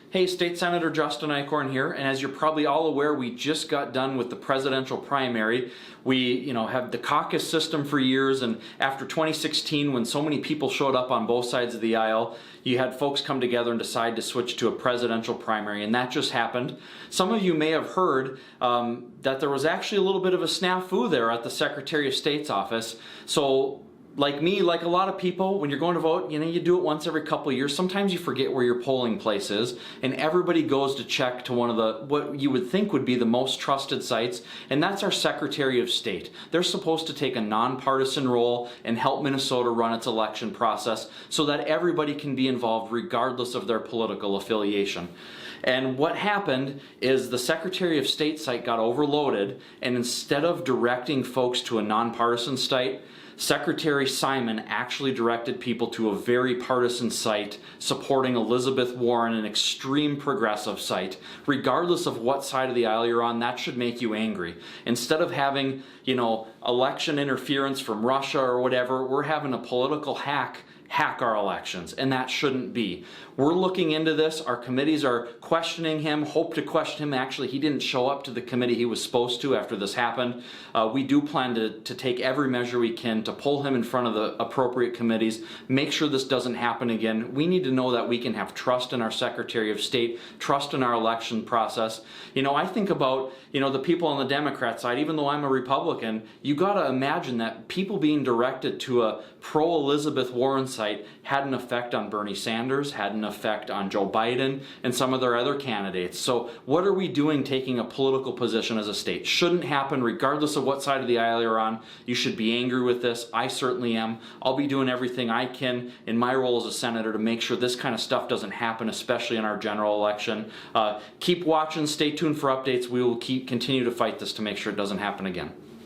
Hey, State Senator Justin Eichorn here, and as you're probably all aware, we just got done with the presidential primary. We, have the caucus system for years, and after 2016, when so many people showed up on both sides of the aisle, you had folks come together and decide to switch to a presidential primary, and that just happened. Some of you may have heard that there was actually a little bit of a snafu there at the Secretary of State's office. So, like me, like a lot of people, when you're going to vote, you do it once every couple of years. Sometimes you forget where your polling place is, and everybody goes to check to one of the, what you would think would be the most trusted sites, and that's our Secretary of State. They're supposed to take a nonpartisan role and help Minnesota run its election process so that everybody can be involved regardless of their political affiliation. And what happened is the Secretary of State site got overloaded, and instead of directing folks to a nonpartisan site, Secretary Simon actually directed people to a very partisan site supporting Elizabeth Warren, an extreme progressive site. Regardless of what side of the aisle you're on, that should make you angry. Instead of having, election interference from Russia or whatever, we're having a political hack our elections, and that shouldn't be. We're looking into this. Our committees are questioning him, hope to question him. Actually, he didn't show up to the committee he was supposed to after this happened. We do plan to take every measure we can to pull him in front of the appropriate committees, make sure this doesn't happen again. We need to know that we can have trust in our Secretary of State, trust in our election process. I think about, the people on the Democrat side, even though I'm a Republican, you gotta imagine that people being directed to a pro-Elizabeth Warren site had an effect on Bernie Sanders, had an effect on Joe Biden, and some of their other candidates. So what are we doing taking a political position as a state? Shouldn't happen regardless of what side of the aisle you're on. You should be angry with this. I certainly am. I'll be doing everything I can in my role as a senator to make sure this kind of stuff doesn't happen, especially in our general election. Keep watching, stay tuned for updates. We will continue to fight this to make sure it doesn't happen again.